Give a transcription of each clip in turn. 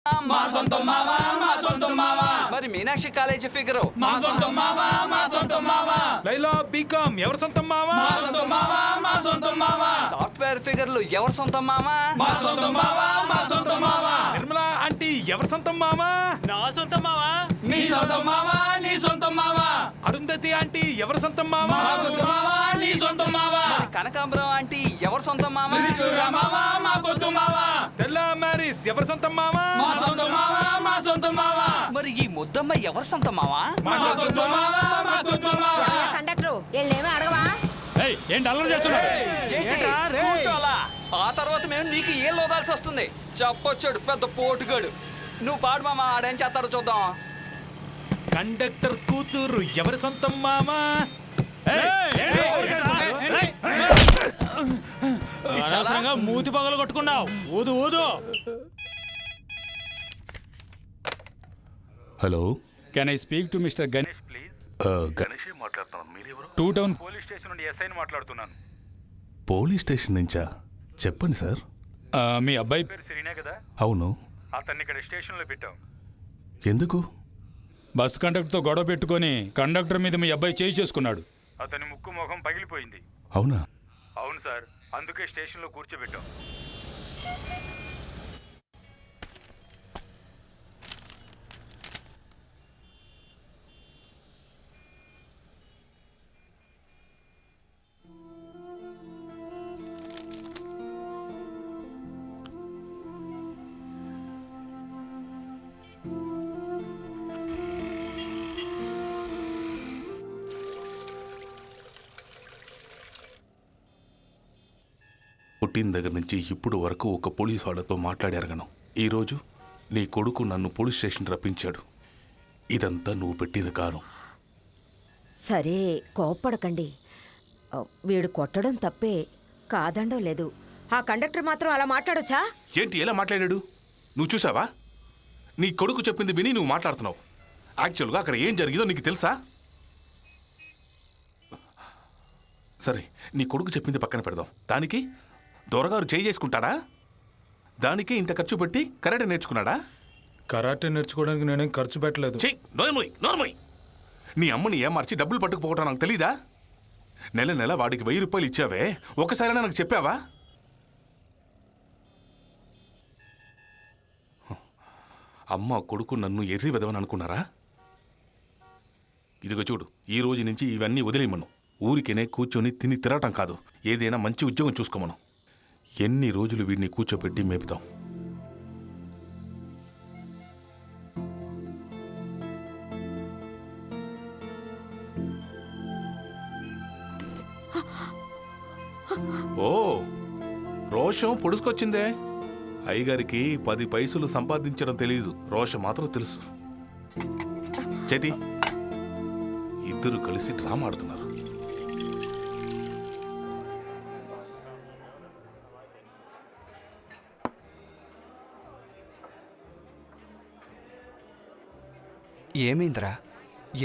మా సొంతం మావా మా సొంతం మావా. మరి మీనాక్షి కాలేజీ ఫిగరు మా సొంతం మావా మా సొంతం మావా. లైలా బీకామ్ ఎవరి సొంతం మావా? మా సొంతం మావా మా సొంతం మావా. సాఫ్ట్వేర్ ఫిగర్లు ఎవరి సొంతం మామా? మా సొంతం మావా మా సొంతం మావా. నిర్మలా ఆంటీ ఎవరి సొంతం మావా? నా సొంతం మావా. నీ సొంతం మావా నీ సొంతం మావా. అరుంధతి ఆంటీ ఎవరి సొంతం మావా? మా కొద్దు మావా నీ సొంతం మావా. కనకాంబరం ఆంటీ ఎవరి సొంతం మామా? త్రిశూర మావా మా కొద్దు మావా. స్టెల్లా మ్యారీస్ ఎవరి సొంతం మావా? మా సొంతం మావా మా సొంతం మావా. మరి ఈ ముద్దమ్మ ఎవరి సొంతం మామా? మా కొద్దు మావా మా కొద్దు మావా. కండక్టర్ వీళ్ళేమీ అడగవా? ఏంటి అల్లరి చేస్తున్నాడు? కూర్చోలా. ఆ తర్వాత మేము నీకు ఏం లోదాల్సి వస్తుంది. చెప్పొచ్చాడు పెద్ద పోటుగాడు. నువ్వు పాడు మామా, ఆడేం చేస్తాడో చూద్దాం. కండక్టర్ కూతురు ఎవరి సొంతం మామా? అనవసరంగా మూతి పగలు కొట్టుకున్నావు. ఊదు ఊదు. Hello, can I speak to mister Ganesh please? గణేషే మాట్లాడుతున్నాను. మీరెవరు? టూ టౌన్ పోలీస్ స్టేషన్ నుండి ఎస్ఐని మాట్లాడుతున్నాను. పోలీస్ స్టేషన్ నుంచా? చెప్పండి సార్. మీ అబ్బాయి పేరు సిరీనే కదా? అవును. అతన్ని ఇక్కడ స్టేషన్లో పెట్టాం. ఎందుకు? బస్ కండక్టర్తో గొడవ పెట్టుకొని కండక్టర్ మీద మీ అబ్బాయి చేయి చేసుకున్నాడు. అతని ముక్కు ముఖం పగిలిపోయింది. అవునా? అవును సార్, అందుకే స్టేషన్లో కూర్చోబెట్టాం. పుట్టిన దగ్గర నుంచి ఇప్పుడు వరకు ఒక పోలీస్ వాళ్ళతో మాట్లాడారగను. ఈరోజు నీ కొడుకు నన్ను పోలీస్ స్టేషన్ రప్పించాడు. ఇదంతా నువ్వు పెట్టిన కారం. సరే కోప్పడకండి. వీడు కొట్టడం తప్పే, కాదండం లేదు. ఆ కండక్టర్ మాత్రం అలా మాట్లాడొచ్చా? ఏంటి ఎలా మాట్లాడాడు? నువ్వు చూసావా? నీ కొడుకు చెప్పింది విని నువ్వు మాట్లాడుతున్నావు. యాక్చువల్గా అక్కడ ఏం జరిగిందో నీకు తెలుసా? సరే, నీ కొడుకు చెప్పింది పక్కన పెడదాం. దానికి దొరగారు చేయి చేసుకుంటాడా? దానికే ఇంత ఖర్చు పెట్టి కరాటే నేర్చుకున్నాడా? కరాటే నేర్చుకోవడానికి నేనేం ఖర్చు పెట్టలేదు. చెయ్యి నోర్మోయ్. నీ అమ్మని ఏమార్చి డబ్బులు పట్టుకుపోవటం నాకు తెలీదా? నెల నెల వాడికి 1000 రూపాయలు ఇచ్చావే, ఒకసారైనా నాకు చెప్పావా? అమ్మ కొడుకు నన్ను ఎర్రి వెదవని అనుకున్నారా? ఇదిగో చూడు, ఈ రోజు నుంచి ఇవన్నీ వదిలేయమను. ఊరికేనే కూర్చొని తిని తిరగటం కాదు, ఏదైనా మంచి ఉద్యోగం చూసుకోమను. ఎన్ని రోజులు వీడిని కూర్చోబెట్టి మేపుతాం? ఓ, రోషం పొడుచుకొచ్చిందే. అయ్యగారికి 10 పైసలు సంపాదించడం తెలీదు, రోషం మాత్రం తెలుసు. చేతి ఇద్దరు కలిసి డ్రామా ఆడుతున్నారు. ఏమైందిరా?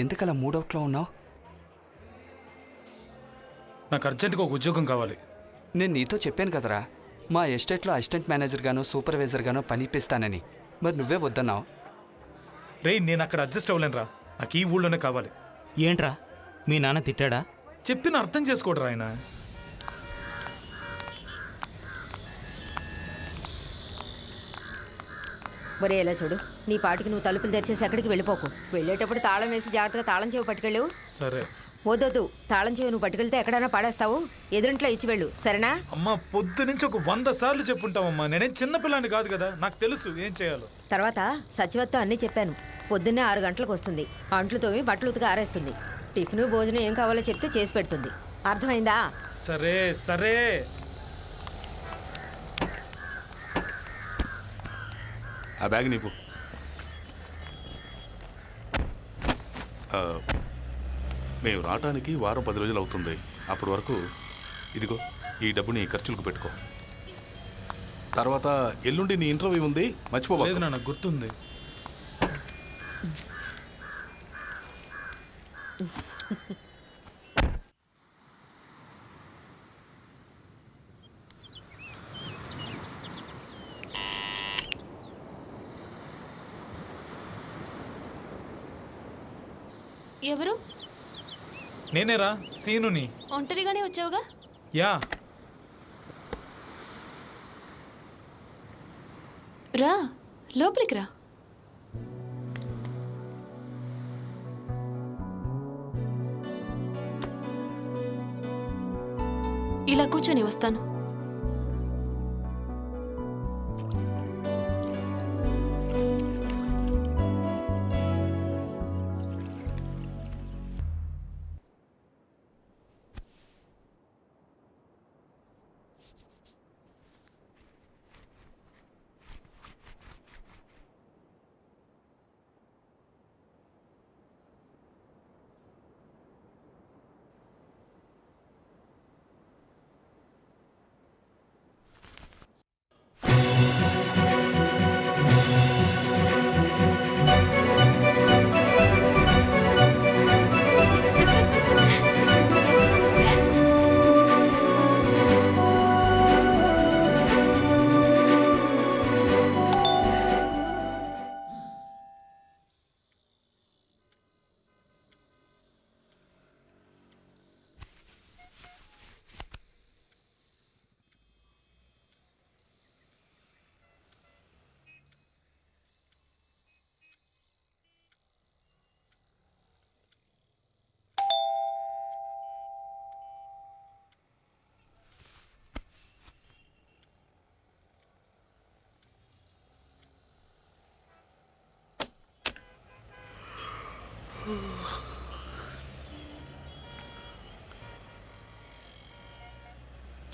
ఎందుకలా మూడౌట్లో ఉన్నావు? నాకు అర్జెంటుగా ఒక ఉద్యోగం కావాలి. నేను నీతో చెప్పాను కదరా, మా ఎస్టేట్లో అసిస్టెంట్ మేనేజర్గానో సూపర్వైజర్గానో పనిపిస్తానని. మరి నువ్వే వద్దన్నావు. రేయ్, నేను అక్కడ అడ్జస్ట్ అవ్వలేనురా. నాకు ఈ ఊళ్ళోనే కావాలి. ఏంట్రా, మీ నాన్న తిట్టాడా? చెప్పిన అర్థం చేసుకోడరా ఆయన. ఒరే ఇలా చూడు, నీ పాటికి నువ్వు తలుపులు తెరిచేసి ఎక్కడికి వెళ్ళిపోకు. వెళ్ళేటప్పుడు తాళం వేసి జాగ్రత్తగా తాళం చెవి పట్టుకెళ్ళు. సరే. వద్దొద్దు, తాళం చెవి నువ్వు పట్టుకెళ్తే ఎక్కడైనా పాడేస్తావు. ఎదురింట్లో ఇచ్చి వెళ్ళు, సరేనా? అమ్మా, పొద్దు నుంచి ఒక 100 సార్లు చెప్పుంటావమ్మా. నేనేం చిన్నపిల్లాన్ని కాదు కదా, నాకు తెలుసు ఏం చేయాలో. తర్వాత సచివత్వం అన్నీ చెప్పాను. పొద్దున్నే 6 గంటలకు వస్తుంది. అంట్లు తోమి బట్టలు ఉతికి ఆరేస్తుంది. టిఫిన్ భోజనం ఏం కావాలో చెప్తే చేసి పెడుతుంది. అర్థమైందా? సరే సరే. ఆ బ్యాగ్ నీకు. మేము రావటానికి వారం 10 రోజులు అవుతుంది. అప్పటి వరకు ఇదిగో ఈ డబ్బుని ఖర్చులకు పెట్టుకో. తర్వాత ఎల్లుండి నీ ఇంటర్వ్యూ ఉంది, మర్చిపోలేదు. నాకు గుర్తుంది. ఎవరు? నేనేరా సీనుని. ఒంటరిగానే వచ్చావుగా? యా, రా, లోపలికి రా. ఇలా కూర్చొని వస్తాను.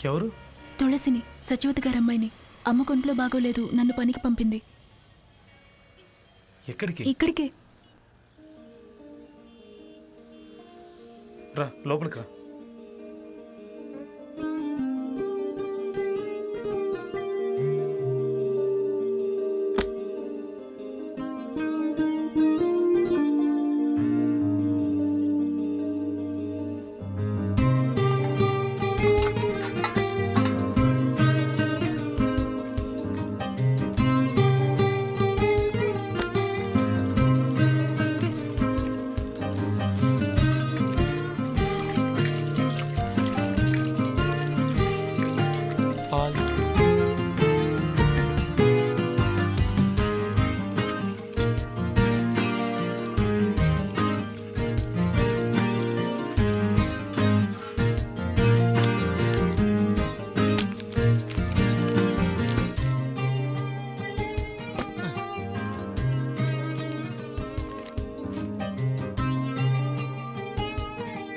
ఎవరు? తులసిని, సచివతి గారి అమ్మాయిని. అమ్మ కొంట్లో బాగోలేదు, నన్ను పనికి పంపింది. ఎక్కడికి? ఇక్కడికే. రా లోపలికి రా.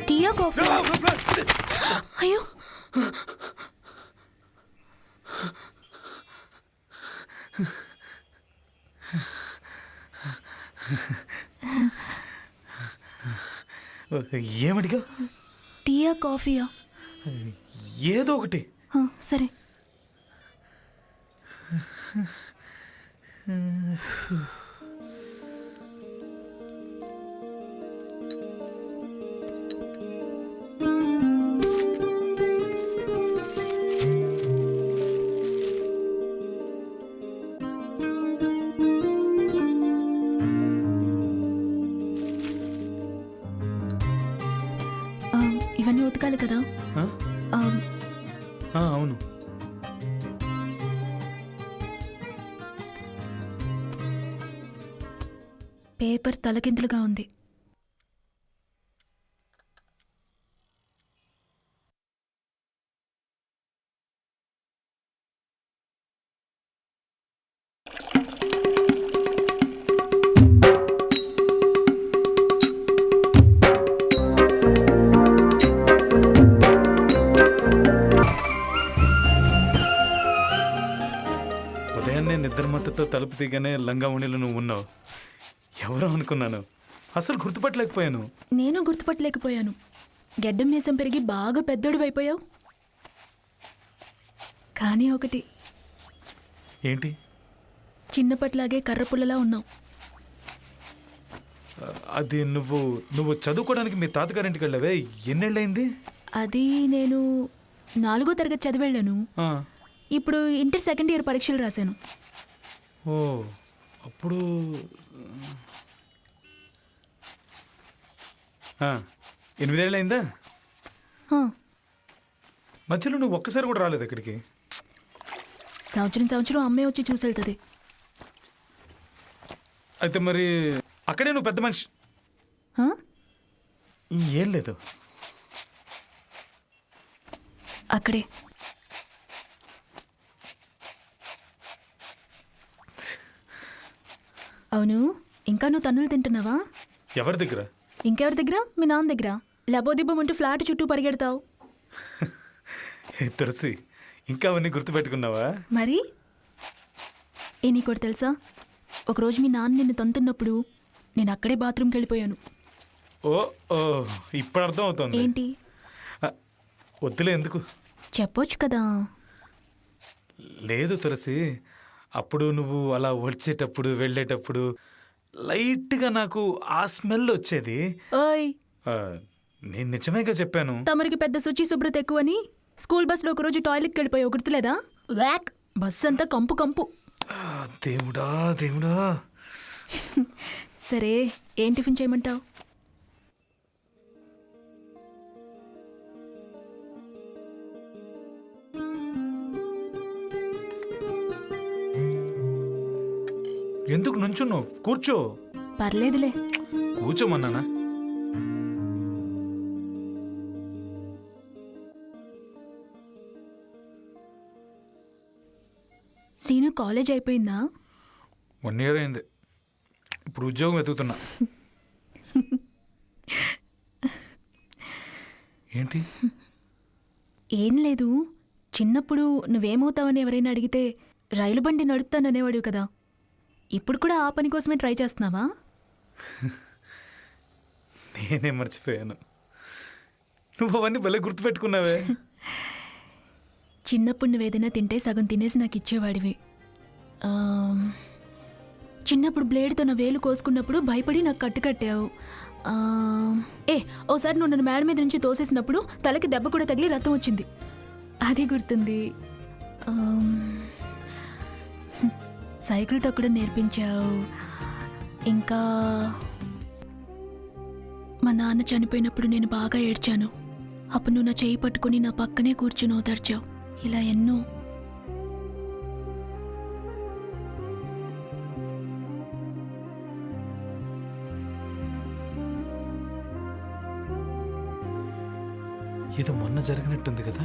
టీయా, కాఫీ? అయ్యో, ఏమడిగా? టీయా, కాఫీయా? ఏదో ఒకటి. సరే. ఇవన్నీ ఉతకాలి కదా? అవును. పేపర్ తలకిందులుగా ఉంది. ఉదయాన్నే నిద్రమత్తతో తలుపు తీగానే లంగావుణిలో నువ్వు ఉన్నావు. ఎవరో అనుకున్నాను, అసలు గుర్తుపట్టలేకపోయాను. నేను గుర్తుపట్టలేకపోయాను. గెడ్డం మీసం పెరిగి బాగా పెద్దోడివైపోయావు. కానీ ఒకటి. ఏంటి? చిన్నప్పట్లాగే కర్రపుల్లలా ఉన్నావు. అది నువ్వు చదువుకోవడానికి మీ తాతగారింటికి వెళ్ళావే, ఎన్నేళ్ళయింది? అది నేను 4వ తరగతి చదివి వెళ్ళాను. ఇప్పుడు ఇంటర్ సెకండ్ ఇయర్ పరీక్షలు రాశాను. ఓ, అప్పుడు 8 ఏళ్ళు అయిందా? హా, మధ్యలో నువ్వు ఒక్కసారి కూడా రాలేదు ఇక్కడికి. సంవత్సరం అమ్మే వచ్చి చూసి వెళ్తుంది. అయితే మరి అక్కడే నువ్వు పెద్ద మనిషి. హా? ఏం లేదు. అక్కడే. అవును, ఇంకా నువ్వు తన్నులు తింటున్నావా? ఎవరి దగ్గర? ఇంకెవరి దగ్గర? మీ నాన్న దగ్గర. లబోదిబ్బమంటూ ఫ్లాట్ చుట్టూ పరిగెడతావు. తులసి, ఇంకా అవన్నీ గుర్తుపెట్టుకున్నావా? మరి నీకోటి తెలుసా, ఒకరోజు మీ నాన్న నిన్ను తంతున్నప్పుడు నేను అక్కడే బాత్రూమ్కి వెళ్ళిపోయాను. ఓ ఓ ఇప్పుడు అర్థం అవుతుంది. ఏంటి? వద్దులే, ఎందుకు? చెప్పొచ్చు కదా. లేదు తులసి, అప్పుడు నువ్వు అలా వచ్చేటప్పుడు వెళ్ళేటప్పుడు లైట్గా నాకు ఆ స్మెల్ వచ్చేది. ఓయ్, నేను నిజమేగా చెప్పాను. తమరికి పెద్ద శుచి శుభ్రత ఎక్కువని స్కూల్ బస్సులో ఒకరోజు టాయిలెట్కి వెళ్ళిపోయావు, గుర్తులేదా? వ్యాక్, బస్సు అంతా కంపు కంపు. దేవుడా దేవుడా. సరే, ఏం టిఫిన్ చేయమంటావు? ఎందుకు నుంచున్నావు? కూర్చో. పర్లేదులే. కూర్చోమన్నానా? శ్రీను కాలేజ్ అయిపోయిందా? 1 year అయింది. ఇప్పుడు ఉద్యోగం వెతుకుతున్నా. ఏంటి? ఏం లేదు, చిన్నప్పుడు నువ్వేమవుతావని ఎవరైనా అడిగితే రైలు బండి నడుపుతాననేవాడు కదా, ఇప్పుడు కూడా ఆ పని కోసమే ట్రై చేస్తున్నావా? నేనే మర్చిపోయాను. నువ్వు అవన్నీ భలే గుర్తుపెట్టుకున్నావే. చిన్నప్పుడు నువ్వేదైనా తింటే సగం తినేసి నాకు ఇచ్చేవాడివి. చిన్నప్పుడు బ్లేడ్తో నా వేలు కోసుకున్నప్పుడు భయపడి నాకు కట్టావు. ఓసారి నువ్వు నన్ను మేడ మీద నుంచి తోసేసినప్పుడు తలకి దెబ్బ కూడా తగిలి రక్తం వచ్చింది, అది గుర్తుంది. సైకిల్ తొక్కడం నేర్పించావు. ఇంకా మా నాన్న చనిపోయినప్పుడు నేను బాగా ఏడ్చాను, అప్పుడు నువ్వు నా చేయి పట్టుకుని నా పక్కనే కూర్చుని ఓదార్చావు. ఇలా ఎన్నో. ఏదో మొన్న జరిగినట్టుంది కదా.